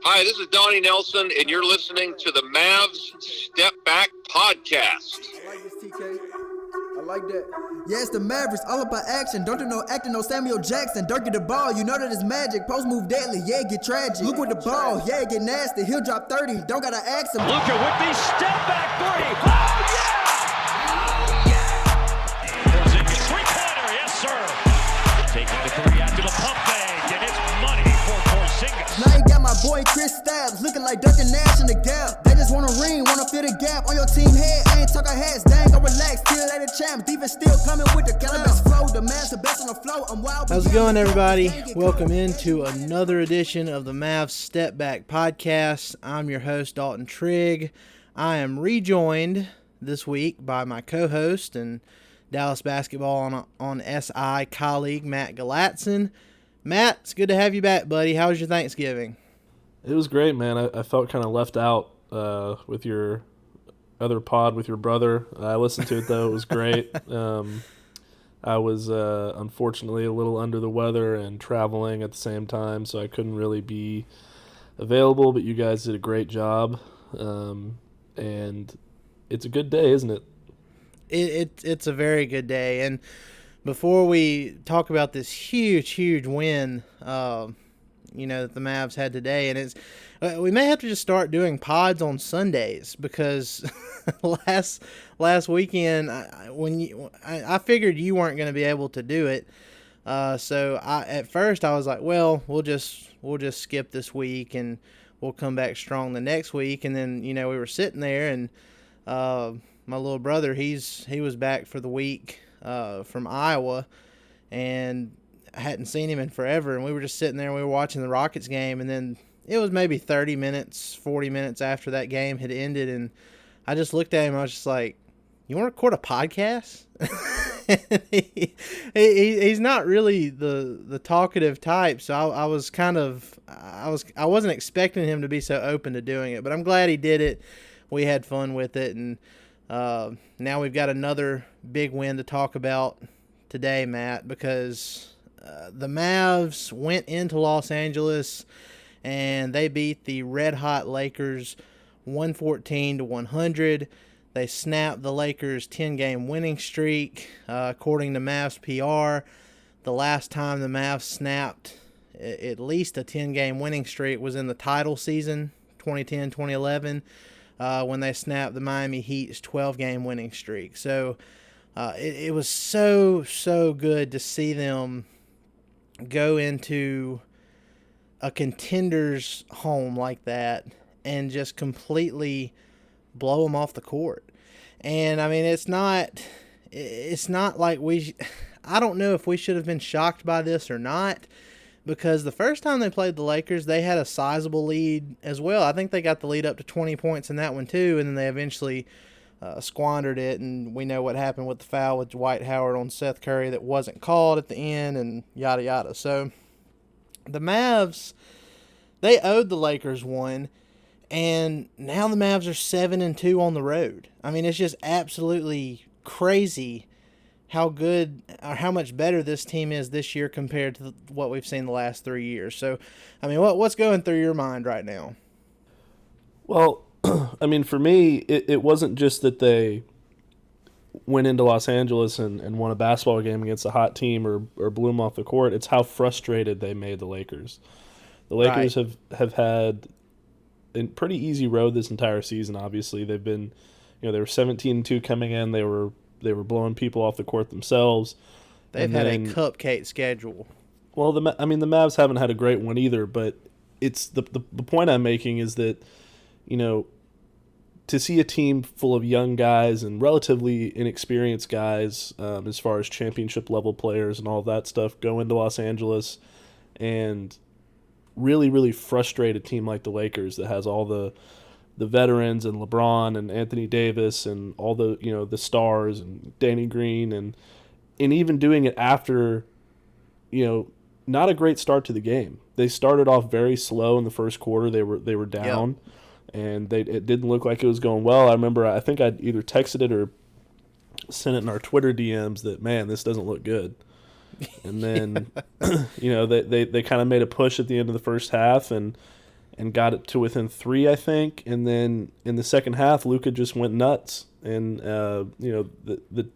Hi, this is Donnie Nelson, and you're listening to the Mavs Step Back Podcast. I like this, TK. I like that. Yeah, it's the Mavericks, all about action. Don't do no acting, no Samuel Jackson. Dirk get the ball, you know that it's magic. Post move deadly, yeah, get tragic. Luke with the ball, yeah, get nasty. He'll drop 30, don't gotta ask him. Luka with the step back three. Oh, yeah! Porzingis three-pointer, yes, sir. Taking the three after the pump fake, and it's money for Porzingis. Now you got my boy Chris Stabs, looking like Dirk and Nash in the gap. They just want a ring, wanna fill the gap on your team head. I ain't talking hats, dang, go relax. Still at the champs, defense still coming with the cannabis flow. The man's the best on the flow. I'm wild. How's it going, everybody? Welcome into another edition of the Mavs Step Back Podcast. I'm your host, Dalton Trigg. I am rejoined this week by my co-host and Dallas basketball on SI colleague, Matt Galatson. Matt, it's good to have you back, buddy. How was your Thanksgiving? It was great, man. I felt kind of left out with your other pod with your brother. I listened to it, though. It was great. I was unfortunately a little under the weather and traveling at the same time, so I couldn't really be available, but you guys did a great job. And it's a good day, isn't it? It's a very good day. And before we talk about this huge win, that the Mavs had today, and we may have to just start doing pods on Sundays because last weekend I figured you weren't going to be able to do it, so at first I was like, well, we'll just skip this week and we'll come back strong the next week, and then we were sitting there and my little brother he was back for the week from Iowa, and I hadn't seen him in forever, and we were just sitting there and we were watching the Rockets game, and then it was maybe 30 minutes, 40 minutes after that game had ended, and I just looked at him, I was just like, you want to record a podcast? He's not really the talkative type, so I wasn't expecting him to be so open to doing it, but I'm glad he did it. We had fun with it, and now we've got another big win to talk about today, Matt, because the Mavs went into Los Angeles and they beat the red-hot Lakers 114-100. They snapped the Lakers' 10-game winning streak. According to Mavs PR, the last time the Mavs snapped at least a 10-game winning streak was in the title season, 2010-2011, when they snapped the Miami Heat's 12-game winning streak. So it was so good to see them go into a contender's home like that and just completely blow them off the court. And I mean, it's not like I don't know if we should have been shocked by this or not, because the first time they played the Lakers, they had a sizable lead as well. I think they got the lead up to 20 points in that one too, and then they eventually squandered it, and we know what happened with the foul with Dwight Powell on Seth Curry that wasn't called at the end, and yada yada. So the Mavs, they owed the Lakers one, and now the Mavs are 7-2 on the road. I mean, it's just absolutely crazy how good or how much better this team is this year compared to what we've seen the last 3 years. So, I mean, what's going through your mind right now? Well, I mean, for me, it wasn't just that they went into Los Angeles and won a basketball game against a hot team or blew them off the court. It's how frustrated they made the Lakers. The Lakers Right. have had a pretty easy road this entire season, obviously. They've been, they were 17-2 coming in. They were blowing people off the court themselves. They've had a cupcake schedule. Well, the Mavs haven't had a great one either, but it's the point I'm making is that, to see a team full of young guys and relatively inexperienced guys, as far as championship level players and all that stuff, go into Los Angeles and really, really frustrate a team like the Lakers that has all the veterans and LeBron and Anthony Davis and all the the stars and Danny Green and even doing it after not a great start to the game. They started off very slow in the first quarter. They were down. Yep. And it didn't look like it was going well. I remember I think I'd either texted it or sent it in our Twitter DMs that, man, this doesn't look good. And then, they kind of made a push at the end of the first half, and and got it to within 3, I think. And then in the second half, Luka just went nuts. And, the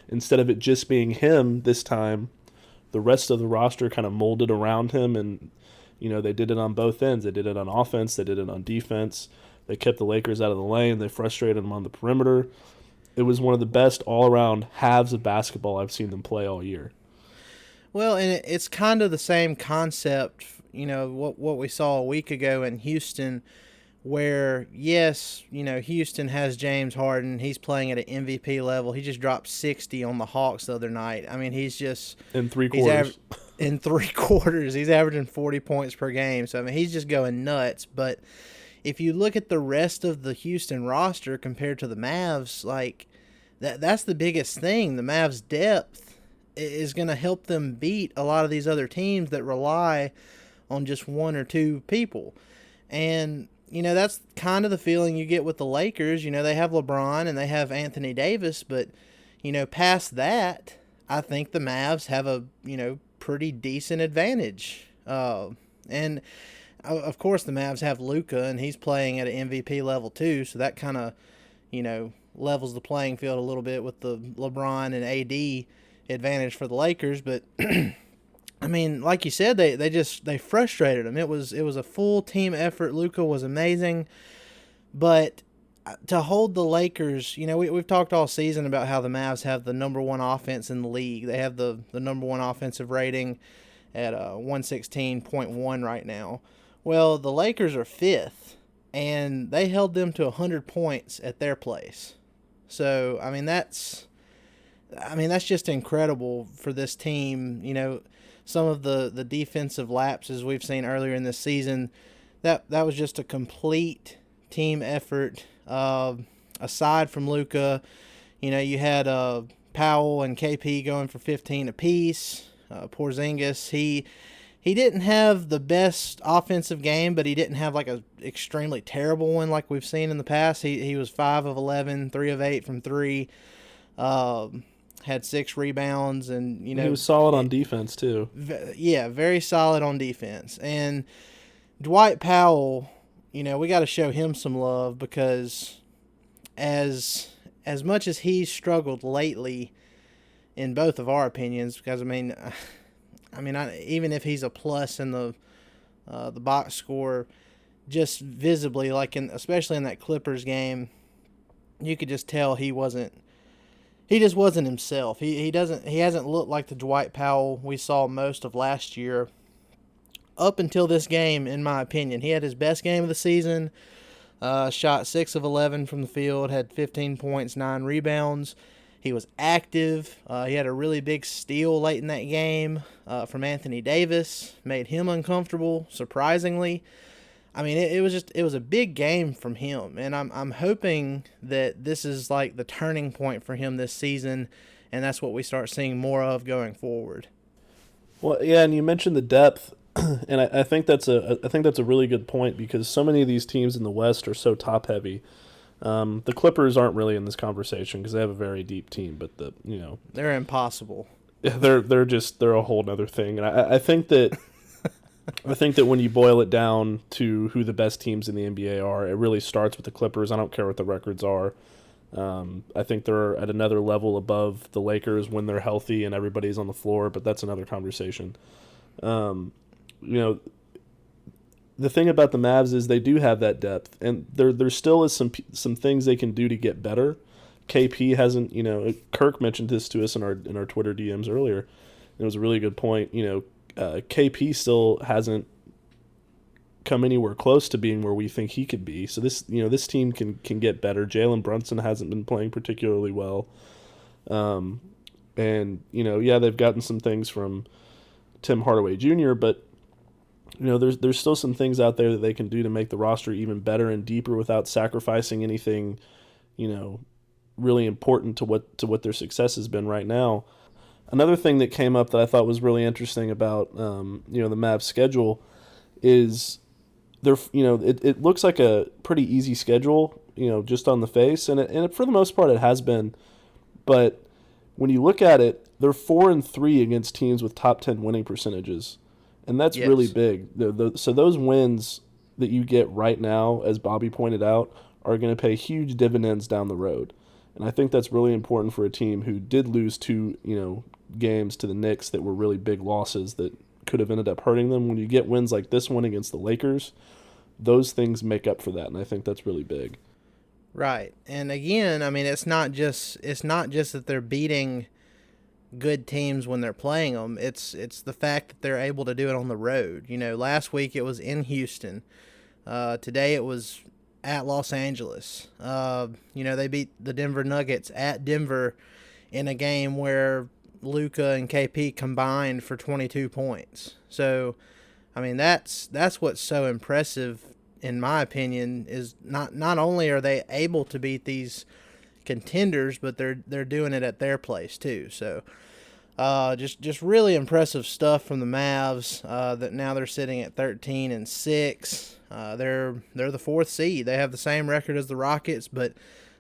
instead of it just being him this time, the rest of the roster kind of molded around him. And, they did it on both ends. They did it on offense. They did it on defense. They kept the Lakers out of the lane. They frustrated them on the perimeter. It was one of the best all-around halves of basketball I've seen them play all year. Well, and it's kind of the same concept, what we saw a week ago in Houston, where, yes, Houston has James Harden. He's playing at an MVP level. He just dropped 60 on the Hawks the other night. I mean, he's just – in 3 quarters. In 3 quarters. He's averaging 40 points per game. So, I mean, he's just going nuts. But if you look at the rest of the Houston roster compared to the Mavs, like, that's the biggest thing. The Mavs' depth is going to help them beat a lot of these other teams that rely on just 1 or 2 people. And – that's kind of the feeling you get with the Lakers. They have LeBron and they have Anthony Davis, but, past that, I think the Mavs have a, pretty decent advantage. And, of course, the Mavs have Luka, and he's playing at an MVP level too, so that kind of, levels the playing field a little bit with the LeBron and AD advantage for the Lakers, but I mean, like you said, they frustrated him. It was a full team effort. Luka was amazing, but to hold the Lakers, we've talked all season about how the Mavs have the number 1 offense in the league. They have the number 1 offensive rating at 116.1 right now. Well, the Lakers are 5th, and they held them to 100 points at their place. So I mean that's just incredible for this team. Some of the defensive lapses we've seen earlier in this season, that was just a complete team effort. Aside from Luka, you had Powell and KP going for 15 apiece. Porzingis, he didn't have the best offensive game, but he didn't have like a extremely terrible one like we've seen in the past. He was 5 of 11, 3 of 8 from 3. Had 6 rebounds, and he was solid on defense too. Yeah, very solid on defense. And Dwight Powell, we got to show him some love, because as much as he's struggled lately, in both of our opinions, because I mean, even if he's a plus in the box score, just visibly, like especially in that Clippers game, you could just tell he just wasn't himself. He hasn't looked like the Dwight Powell we saw most of last year up until this game, in my opinion. He had his best game of the season, shot 6 of 11 from the field, had 15 points, 9 rebounds. He was active. He had a really big steal late in that game from Anthony Davis, made him uncomfortable, surprisingly. I mean, it was a big game from him, and I'm hoping that this is like the turning point for him this season, and that's what we start seeing more of going forward. Well, yeah, and you mentioned the depth, and I think that's a really good point, because so many of these teams in the West are so top heavy. The Clippers aren't really in this conversation because they have a very deep team, but they're impossible. They're a whole other thing, and I think that. I think that when you boil it down to who the best teams in the NBA are, it really starts with the Clippers. I don't care what the records are. I think they're at another level above the Lakers when they're healthy and everybody's on the floor, but that's another conversation. The thing about the Mavs is they do have that depth, and there still is some things they can do to get better. KP hasn't, Kirk mentioned this to us in our Twitter DMs earlier. It was a really good point. KP still hasn't come anywhere close to being where we think he could be. So this team can get better. Jalen Brunson hasn't been playing particularly well. They've gotten some things from Tim Hardaway Jr., but there's still some things out there that they can do to make the roster even better and deeper without sacrificing anything, really important to what their success has been right now. Another thing that came up that I thought was really interesting about the Mavs schedule is it looks like a pretty easy schedule, just on the face, and for the most part it has been, but when you look at it, they're 4-3 against teams with top 10 winning percentages, and that's really big. So those wins, that you get right now, as Bobby pointed out, are going to pay huge dividends down the road. And I think that's really important for a team who did lose 2, games to the Knicks that were really big losses that could have ended up hurting them. When you get wins like this one against the Lakers, those things make up for that, and I think that's really big. Right. And again, I mean, it's not just that they're beating good teams when they're playing them. It's the fact that they're able to do it on the road. Last week it was in Houston. Today it was at Los Angeles. They beat the Denver Nuggets at Denver in a game where Luka and KP combined for 22 points. So, I mean, that's what's so impressive, in my opinion, is not only are they able to beat these contenders, but they're doing it at their place too. So, just really impressive stuff from the Mavs. That now they're sitting at 13-6. They're the 4th seed. They have the same record as the Rockets, but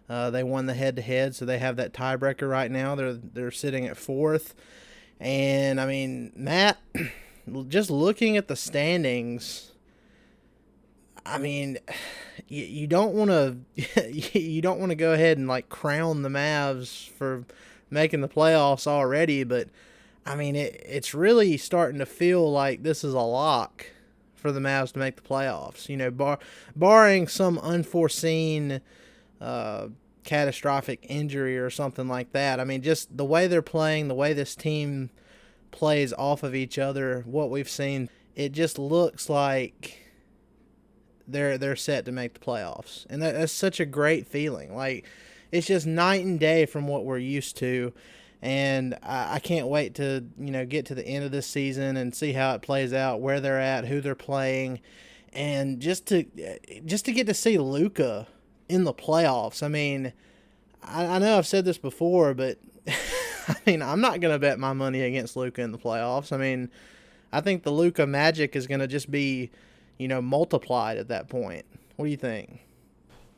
they won the head-to-head, so they have that tiebreaker right now. They're sitting at 4th. And, I mean, Matt, just looking at the standings, I mean, you don't want to go ahead and, like, crown the Mavs for making the playoffs already, but, I mean, it's really starting to feel like this is a lock for the Mavs to make the playoffs. Barring some unforeseen catastrophic injury or something like that. I mean, just the way they're playing, the way this team plays off of each other, what we've seen, it just looks like they're set to make the playoffs. And that's such a great feeling. Like, it's just night and day from what we're used to. And I can't wait to, get to the end of this season and see how it plays out, where they're at, who they're playing, and just to get to see Luka in the playoffs. I mean, I know I've said this before, but I mean, I'm not going to bet my money against Luka in the playoffs. I mean, I think the Luka magic is going to just be, multiplied at that point. What do you think?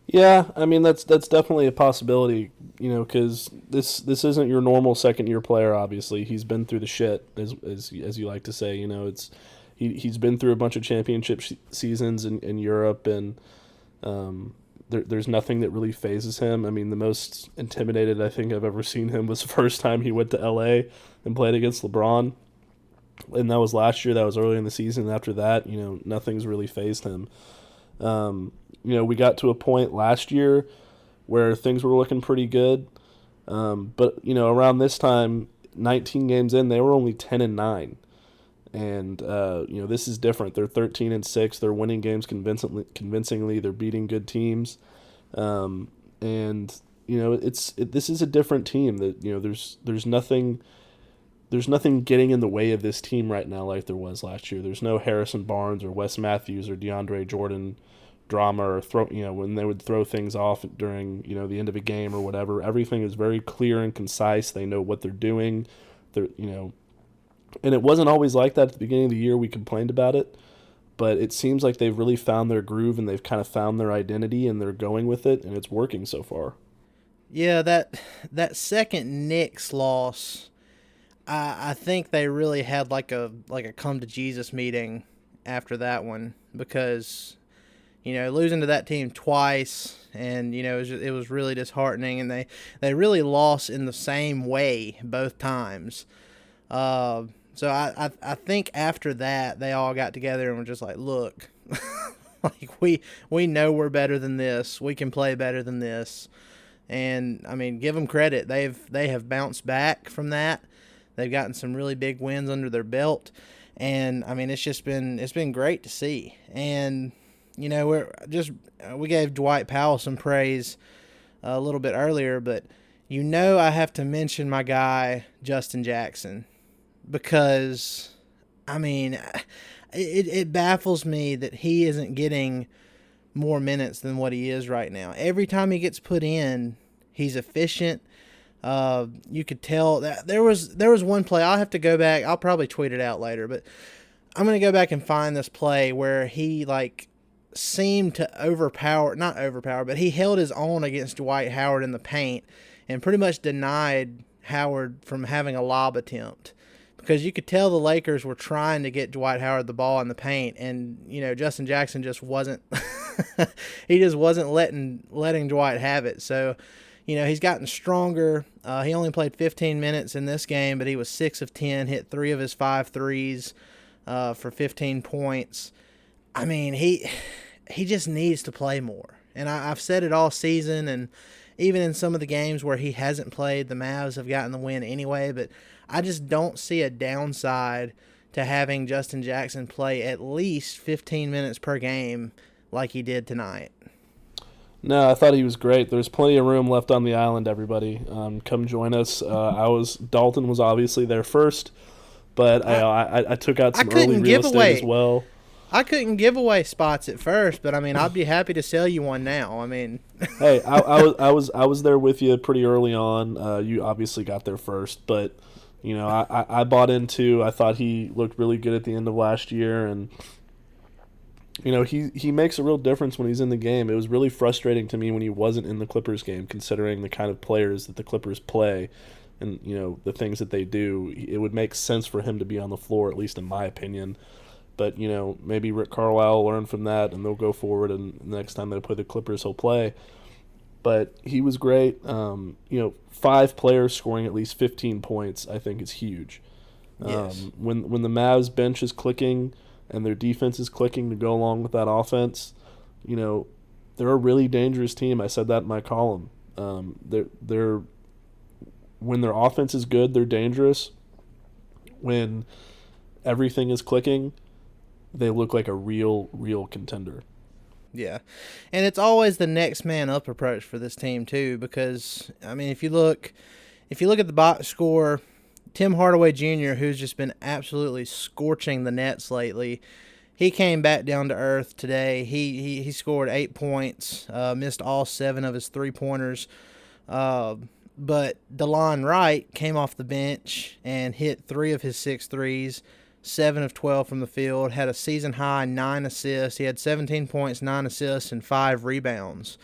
Yeah, I mean, that's definitely a possibility, because this isn't your normal second-year player, obviously. He's been through the shit, as you like to say. He's been through a bunch of championship seasons in Europe, and there's nothing that really phases him. I mean, the most intimidated I think I've ever seen him was the first time he went to L.A. and played against LeBron, and that was last year. That was early in the season. After that, nothing's really fazed him. We got to a point last year where things were looking pretty good, but around this time, 19 games in, they were only 10-9. And this is different. They're 13-6. They're winning games convincingly. They're beating good teams, this is a different team. That there's nothing getting in the way of this team right now like there was last year. There's no Harrison Barnes or Wes Matthews or DeAndre Jordan drama or when they would throw things off during the end of a game or whatever. Everything is very clear and concise. They know what they're doing. And it wasn't always like that at the beginning of the year. We complained about it, but it seems like they've really found their groove and they've kind of found their identity and they're going with it, and it's working so far. Yeah, that second Knicks loss, I think they really had like a come to Jesus meeting after that one, because losing to that team twice, and it was really disheartening, and they really lost in the same way both times. So I think after that, they all got together and were just like, look, like we know we're better than this. We can play better than this. And, I mean, give them credit. They have bounced back from that. They've gotten some really big wins under their belt. And, I mean, it's been great to see. And, we gave Dwight Powell some praise a little bit earlier, but I have to mention my guy, Justin Jackson. Because, I mean, it baffles me that he isn't getting more minutes than what he is right now. Every time he gets put in, he's efficient. You could tell that there was one play. I'll have to go back. I'll probably tweet it out later, but I'm going to go back and find this play where he seemed to not overpower, but he held his own against Dwight Howard in the paint and pretty much denied Howard from having a lob attempt. because you could tell the Lakers were trying to get Dwight Howard the ball in the paint, and Justin Jackson just wasn't. He just wasn't letting Dwight have it. So, he's gotten stronger. He only played 15 minutes in this game, but he was 6 of 10, hit 3 of his 5 threes for 15 points. I mean, he just needs to play more. And I've said it all season, and even in some of the games where he hasn't played, the Mavs have gotten the win anyway. But I just don't see a downside to having Justin Jackson play at least 15 minutes per game like he did tonight. No, I thought he was great. There's plenty of room left on the island, everybody. Come join us. Dalton was obviously there first, but I took out some early real estate as well. I couldn't give away spots at first, but I mean, I'd be happy to sell you one now. I mean, hey, I was there with you pretty early on. You obviously got there first, but I bought into. I thought he looked really good at the end of last year, and he makes a real difference when he's in the game. It was really frustrating to me when he wasn't in the Clippers game, considering the kind of players that the Clippers play, and the things that they do. It would make sense for him to be on the floor, at least in my opinion. But, maybe Rick Carlisle will learn from that, and they'll go forward, and the next time they play the Clippers, he'll play. But he was great. 5 players scoring at least 15 points, I think, is huge. Yes. When the Mavs bench is clicking and their defense is clicking to go along with that offense, they're a really dangerous team. I said that in my column. They're when their offense is good, they're dangerous. When everything is clicking, they look like a real contender. Yeah. And it's always the next man up approach for this team too, because I mean, if you look at the box score, Tim Hardaway Jr., who's just been absolutely scorching the Nets lately, he came back down to earth today. He scored 8 points, missed all 7 of his 3-pointers. But DeLon Wright came off the bench and hit 3 of his 6 threes. 7 of 12 from the field, had a season-high 9 assists. He had 17 points, 9 assists, and 5 rebounds.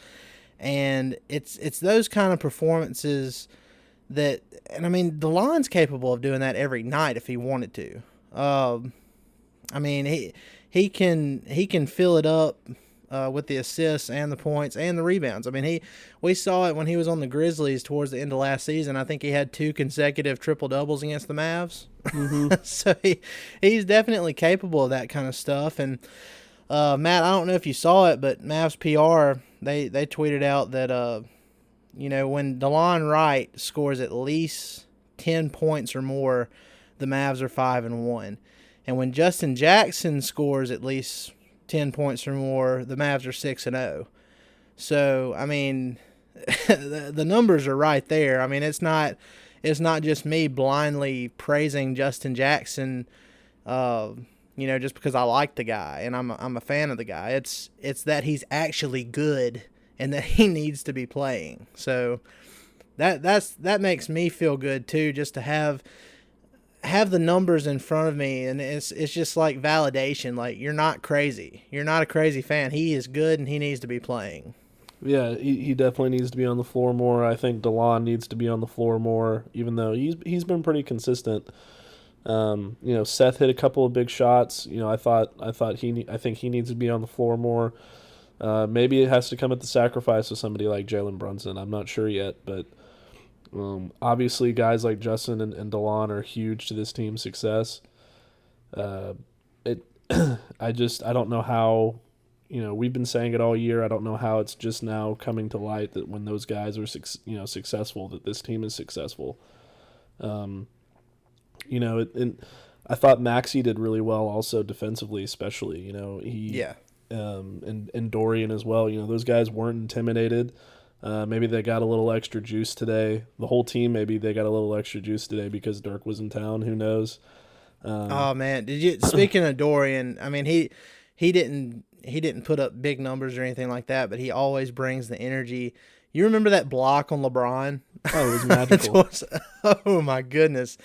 And it's those kind of performances that – and, I mean, DeLon's capable of doing that every night if he wanted to. I mean, he can fill it up with the assists and the points and the rebounds. I mean, we saw it when he was on the Grizzlies towards the end of last season. I think he had 2 consecutive triple-doubles against the Mavs. Mm-hmm. So he's definitely capable of that kind of stuff. And, Matt, I don't know if you saw it, but Mavs PR, they tweeted out that, when DeLon Wright scores at least 10 points or more, the Mavs are 5-1. And when Justin Jackson scores at least 10 points or more, the Mavs are 6-0. So, I mean, the numbers are right there. I mean, it's not just me blindly praising Justin Jackson, just because I like the guy and I'm a fan of the guy. It's that he's actually good and that he needs to be playing. So that makes me feel good too, just to have the numbers in front of me, and it's just like validation. Like, you're not crazy. You're not a crazy fan. He is good, and he needs to be playing. Yeah, he definitely needs to be on the floor more. I think DeLon needs to be on the floor more, even though he's been pretty consistent. Seth hit a couple of big shots. I think he needs to be on the floor more. Maybe it has to come at the sacrifice of somebody like Jalen Brunson. I'm not sure yet, but obviously guys like Justin and DeLon are huge to this team's success. I don't know how. We've been saying it all year. I don't know how it's just now coming to light that when those guys are successful, that this team is successful. And I thought Maxey did really well also defensively, especially. And Dorian as well. Those guys weren't intimidated. Maybe they got a little extra juice today. The whole team, maybe they got a little extra juice today because Dirk was in town. Who knows? Oh man, speaking of Dorian, I mean he didn't put up big numbers or anything like that, but he always brings the energy. You remember that block on LeBron? Oh, it was magical. Oh my goodness.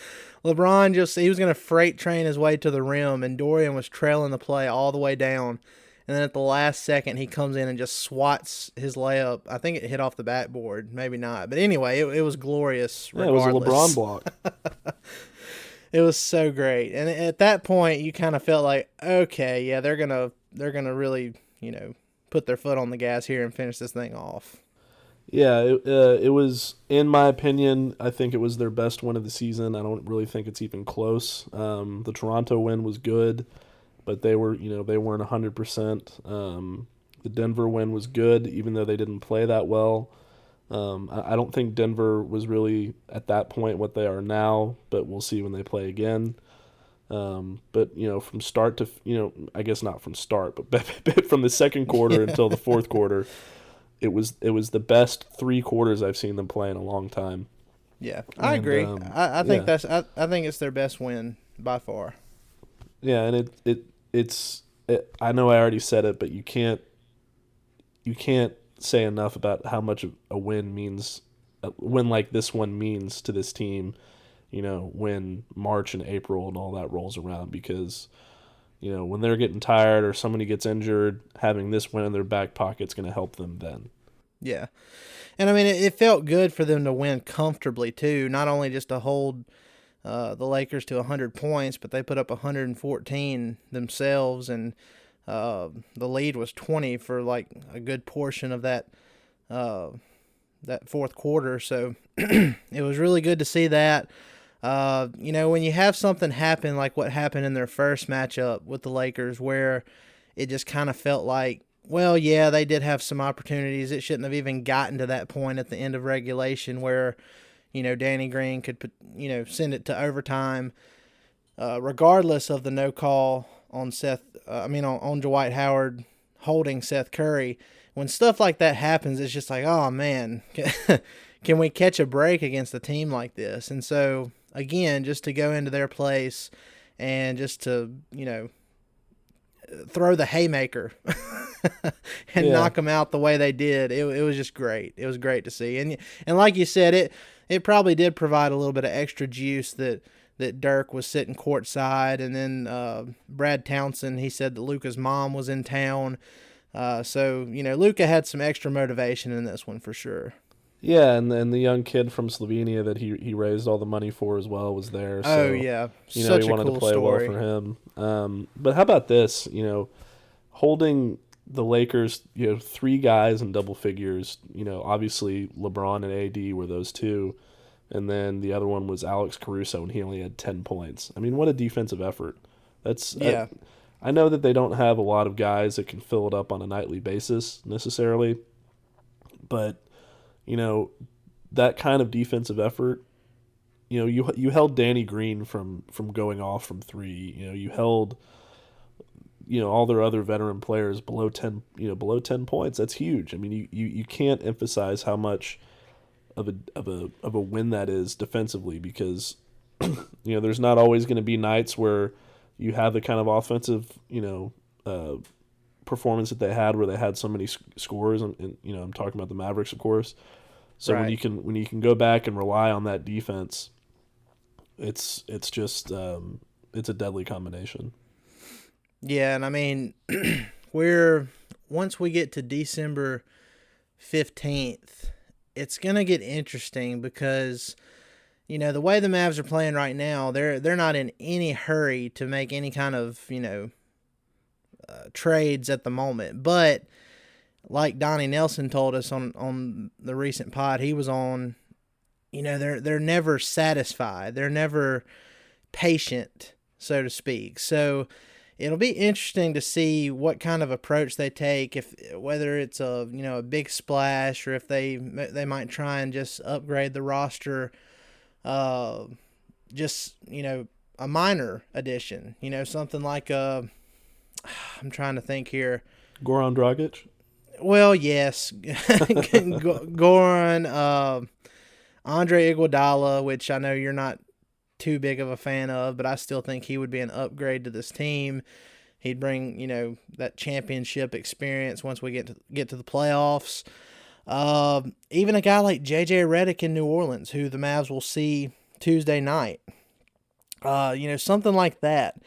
LeBron he was going to freight train his way to the rim, and Dorian was trailing the play all the way down. And then at the last second, he comes in and just swats his layup. I think it hit off the backboard. Maybe not. But anyway, it was glorious regardless. Yeah, it was a LeBron block. It was so great. And at that point, you kind of felt like, okay, yeah, they're gonna really, put their foot on the gas here and finish this thing off. Yeah, it was, in my opinion, I think it was their best win of the season. I don't really think it's even close. The Toronto win was good, but they weren't 100%. The Denver win was good, even though they didn't play that well. I don't think Denver was really at that point what they are now, but we'll see when they play again. But from start to I guess not from start, but from the second quarter until the fourth quarter, it was the best 3 quarters I've seen them play in a long time. Yeah, I agree. I think I think it's their best win by far. Yeah, and it's I know I already said it, but you can't say enough about how much a win like this one means to this team, when March and April and all that rolls around, because when they're getting tired or somebody gets injured, having this win in their back pocket's going to help them then. Yeah. And I mean, it felt good for them to win comfortably too, not only just to hold the Lakers to 100 points, but they put up 114 themselves, and the lead was 20 for like a good portion of that fourth quarter. So it was really good to see that. When you have something happen like what happened in their first matchup with the Lakers, where it just kind of felt like, well, yeah, they did have some opportunities. It shouldn't have even gotten to that point at the end of regulation where, Danny Green could, send it to overtime, regardless of the no call on on Dwight Howard holding Seth Curry. When stuff like that happens, it's just like, oh man, can we catch a break against a team like this? And so again, just to go into their place and just to, throw the haymaker and knock them out the way they did, it was just great. It was great to see. And like you said, it probably did provide a little bit of extra juice that Dirk was sitting courtside, and then Brad Townsend, he said that Luka's mom was in town. So Luka had some extra motivation in this one for sure. Yeah, and the young kid from Slovenia that he raised all the money for as well was there. So, oh yeah, such he wanted to play story. Well for him. But how about this? Holding the Lakers, 3 guys in double figures. Obviously LeBron and AD were those 2, and then the other one was Alex Caruso, and he only had 10 points. I mean, what a defensive effort! That's yeah. I know that they don't have a lot of guys that can fill it up on a nightly basis necessarily, but that kind of defensive effort, you held Danny Green from going off from 3. You held all their other veteran players below 10 points. That's huge. I mean, you can't emphasize how much of a win that is defensively, because there's not always going to be nights where you have the kind of offensive performance that they had, where they had so many scores, and I'm talking about the Mavericks, of course. So right. when you can go back and rely on that defense, it's just it's a deadly combination. Yeah, and I mean, once we get to December 15th, it's gonna get interesting, because the way the Mavs are playing right now, they're not in any hurry to make any kind of trades at the moment. But like Donnie Nelson told us on the recent pod he was on, they're never satisfied. They're never patient, so to speak. So it'll be interesting to see what kind of approach they take, whether it's a big splash, or if they might try and just upgrade the roster, just a minor addition, something like I'm trying to think here. Goran Dragic? Well, yes. Goran, Andre Iguodala, which I know you're not too big of a fan of, but I still think he would be an upgrade to this team. He'd bring, that championship experience once we get to the playoffs. Even a guy like JJ Redick in New Orleans, who the Mavs will see Tuesday night. Something like that,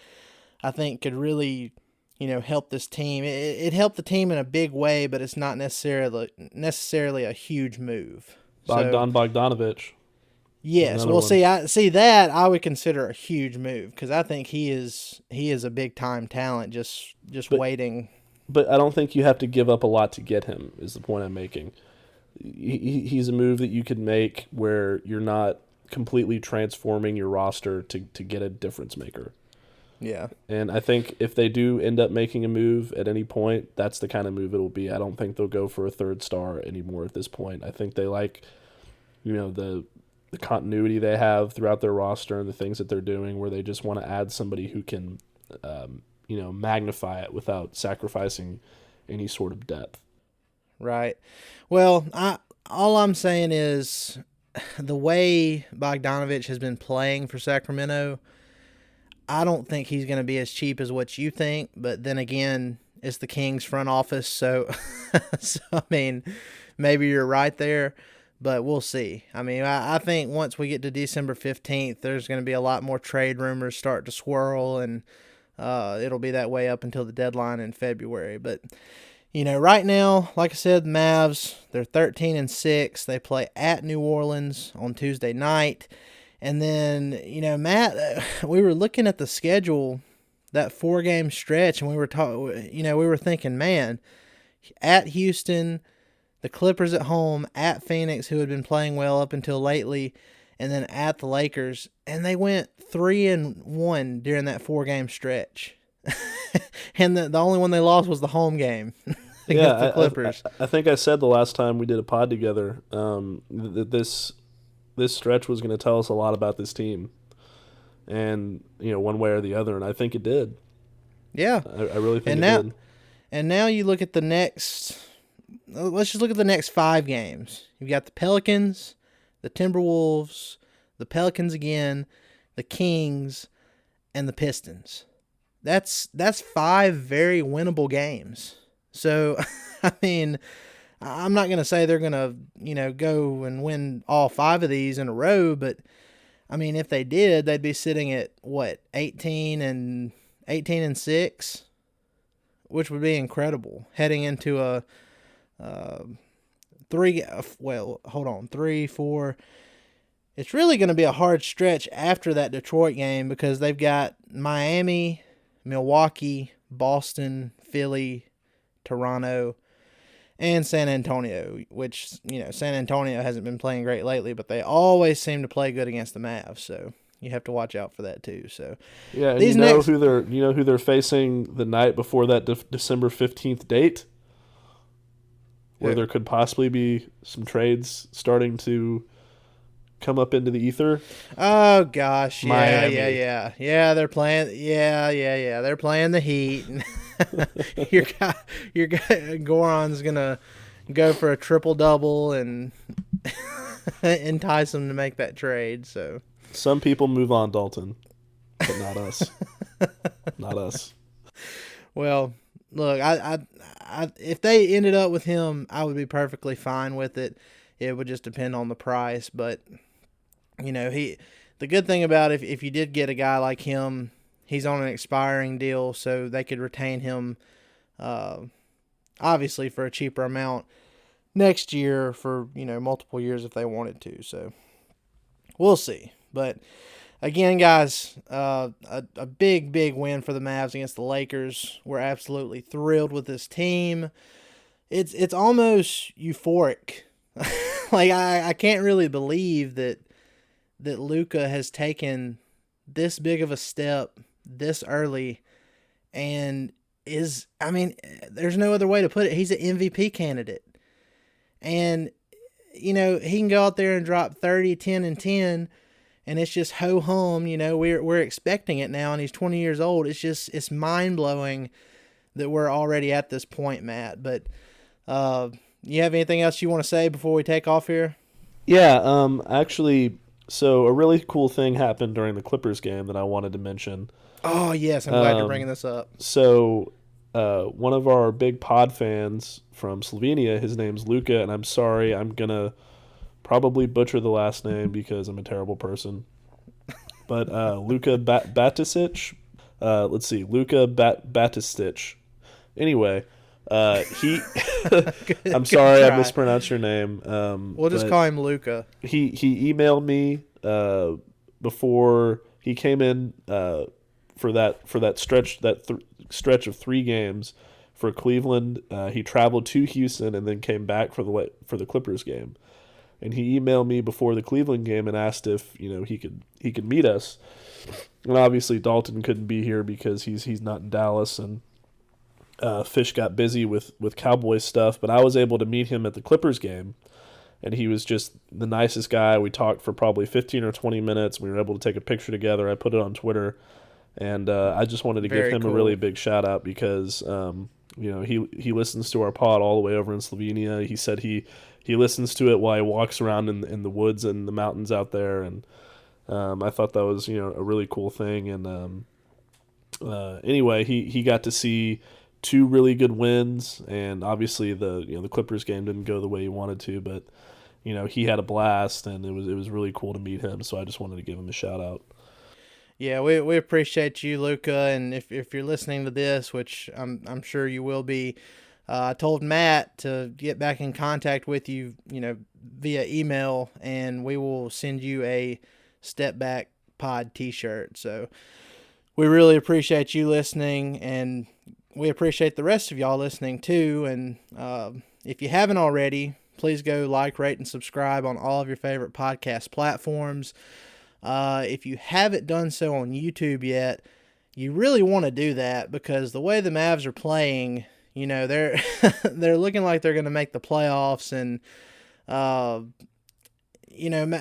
I think could really, help this team. It helped the team in a big way, but it's not necessarily a huge move. Bogdanovich. Yes, Another well, one. see that I would consider a huge move because I think he is a big time talent. Just But- waiting. But I don't think you have to give up a lot to get him, is the point I'm making. He's a move that you could make where you're not completely transforming your roster to get a difference maker. Yeah. And I think if they do end up making a move at any point, that's the kind of move it'll be. I don't think they'll go for a third star anymore at this point. I think they like, the continuity they have throughout their roster and the things that they're doing, where they just want to add somebody who can, magnify it without sacrificing any sort of depth. Right. Well, all I'm saying is the way Bogdanovich has been playing for Sacramento, I don't think he's going to be as cheap as what you think. But then again, it's the Kings front office, so I mean, maybe you're right there. But we'll see. I mean, I think once we get to December 15th, there's going to be a lot more trade rumors start to swirl, and it'll be that way up until the deadline in February. But, right now, like I said, the Mavs, they're 13-6. They play at New Orleans on Tuesday night. And then, Matt, we were looking at the schedule, that 4-game stretch, and we were thinking, man, at Houston, the Clippers at home, at Phoenix, who had been playing well up until lately, and then at the Lakers, and they went 3-1 during that 4-game stretch. And the only one they lost was the home game against the Clippers. I think I said the last time we did a pod together that this stretch was going to tell us a lot about this team, and one way or the other, and I think it did. Yeah, I really think it did. And now you look at the next. Let's just look at the next 5 games. You've got the Pelicans, the Timberwolves, the Pelicans again, the Kings, and the Pistons. That's 5 very winnable games. So, I mean, I'm not going to say they're going to, go and win all 5 of these in a row, but I mean, if they did, they'd be sitting at 18-6, which would be incredible heading into a 3, 4. It's really going to be a hard stretch after that Detroit game because they've got Miami, Milwaukee, Boston, Philly, Toronto, and San Antonio, which, San Antonio hasn't been playing great lately, but they always seem to play good against the Mavs, so you have to watch out for that too. So yeah, and who they're facing the night before that December 15th date, where there could possibly be some trades starting to come up into the ether. Oh gosh, Miami. yeah. They're playing. Yeah. They're playing the Heat. your guy Goron's gonna go for a triple double and entice them to make that trade. So some people move on, Dalton, but not us. Not us. Well, look, I if they ended up with him, I would be perfectly fine with it. It would just depend on the price, but the good thing about if you did get a guy like him, he's on an expiring deal, so they could retain him, obviously for a cheaper amount next year for multiple years if they wanted to. So we'll see. But again, guys, a big win for the Mavs against the Lakers. We're absolutely thrilled with this team. It's almost euphoric. Like I can't really believe that Luka has taken this big of a step this early, and there's no other way to put it. He's an MVP candidate, and he can go out there and drop 30, 10, and 10. And it's just ho-hum, we're expecting it now, and he's 20 years old. It's mind-blowing that we're already at this point, Matt. But you have anything else you want to say before we take off here? Yeah, actually, so a really cool thing happened during the Clippers game that I wanted to mention. Oh, yes, I'm glad you're bringing this up. So one of our big pod fans from Slovenia, his name's Luka, and I'm sorry, I'm going to probably butcher the last name because I'm a terrible person. But Luka Batisic, let's see, Luka Batisic. Anyway, he I'm sorry I mispronounced your name. We'll just call him Luka. He emailed me before he came in for that stretch of 3 games for Cleveland. He traveled to Houston and then came back for the Clippers game. And he emailed me before the Cleveland game and asked if he could meet us. And obviously Dalton couldn't be here because he's not in Dallas, and Fish got busy with Cowboys stuff. But I was able to meet him at the Clippers game, and he was just the nicest guy. We talked for probably 15 or 20 minutes. We were able to take a picture together. I put it on Twitter, and I just wanted to give him a really big shout out because he listens to our pod all the way over in Slovenia. He said he listens to it while he walks around in the woods and the mountains out there, and I thought that was a really cool thing. And anyway, he got to see 2 really good wins, and obviously the Clippers game didn't go the way he wanted to, but he had a blast, and it was really cool to meet him. So I just wanted to give him a shout out. Yeah, we appreciate you, Luka, and if you're listening to this, which I'm sure you will be, I told Matt to get back in contact with you, via email, and we will send you a Step Back Pod T-shirt. So we really appreciate you listening, and we appreciate the rest of y'all listening too. And if you haven't already, please go like, rate, and subscribe on all of your favorite podcast platforms. If you haven't done so on YouTube yet, you really want to do that, because the way the Mavs are playing, they're looking like they're going to make the playoffs. And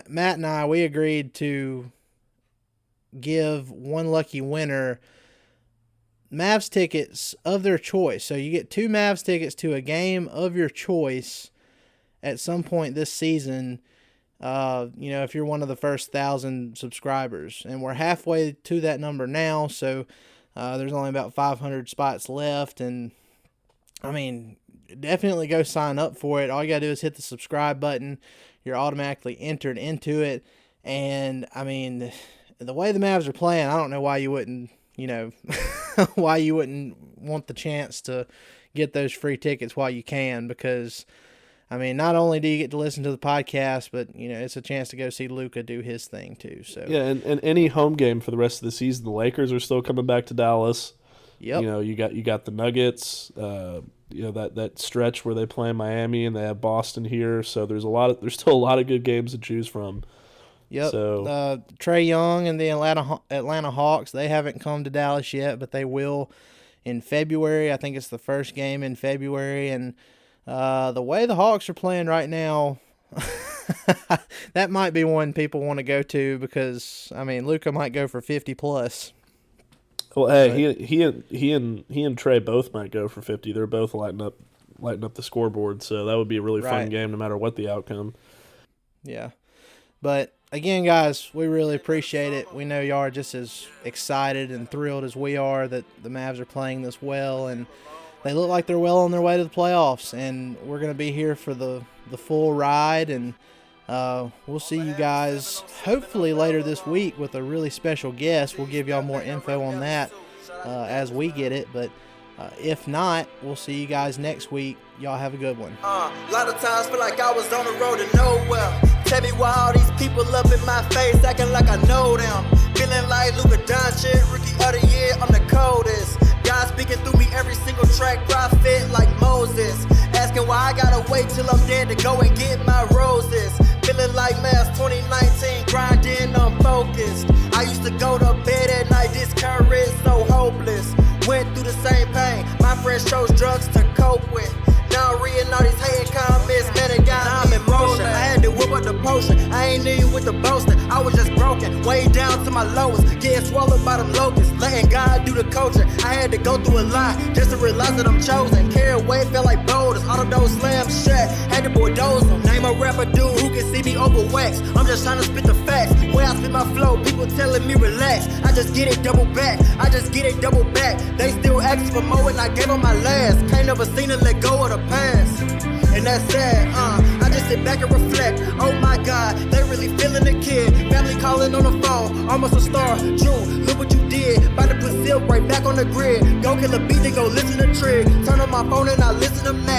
Matt and I, we agreed to give one lucky winner Mavs tickets of their choice. So you get 2 Mavs tickets to a game of your choice at some point this season. If you're one of the first 1,000 subscribers, and we're halfway to that number now, so there's only about 500 spots left, and I mean, definitely go sign up for it. All you gotta do is hit the subscribe button. You're automatically entered into it, and I mean, the way the Mavs are playing, I don't know why you wouldn't, why you wouldn't want the chance to get those free tickets while you can, because I mean, not only do you get to listen to the podcast, but it's a chance to go see Luka do his thing too. So yeah, and any home game for the rest of the season, the Lakers are still coming back to Dallas. Yep. You got the Nuggets. That stretch where they play Miami and they have Boston here. So there's still a lot of good games to choose from. Yep. So Trae Young and the Atlanta Hawks, they haven't come to Dallas yet, but they will in February. I think it's the first game in February, and the way the Hawks are playing right now, that might be one people want to go to, because I mean, Luka might go for 50 plus. Well, hey, he and Trae both might go for 50. They're both lighting up the scoreboard, so that would be a really fun game no matter what the outcome. Yeah. But again, guys, we really appreciate it. We know y'all are just as excited and thrilled as we are that the Mavs are playing this well, and they look like they're well on their way to the playoffs, and we're going to be here for the full ride, and we'll see you guys hopefully later this week with a really special guest. We'll give y'all more info on that as we get it, but if not, we'll see you guys next week. Y'all have a good one. A lot of times feel like I was on the road to nowhere. Tell me why all these people up in my face acting like I know them. Feeling like Luka Doncic, rookie of the year, I'm the coldest. God speaking through me every single track, prophet like Moses. Asking why I gotta wait till I'm dead to go and get my roses. Feeling like Mavs 2019, grinding, unfocused. I used to go to bed at night, discouraged, so hopeless. Went through the same pain, my friends chose drugs to cope with. Now reading all these hating comments, man, it got I'm in motion. I had to whip up the potion, I ain't even with the boasting. I was just broken, way down to my lowest, getting swallowed by them locusts, letting God do the coaching. I had to go through a lot, just to realize that I'm chosen. Carry away, felt like boulders, all of those slams shut. Had to bulldoze them, name a rapper dude who can see me over wax. I'm just trying to spit the facts, when I spit my flow, people telling me relax. I just get it double back, They still asking for more and I gave them my last. Can't never seen it let go of the past, and that's sad. I just sit back and reflect. Oh my God, they really feeling the kid. Family calling on the phone, almost a star. June, look what you did. About to put Silk right back on the grid. Go kill a beat, then go listen to Trig. Turn on my phone and I listen to Matt.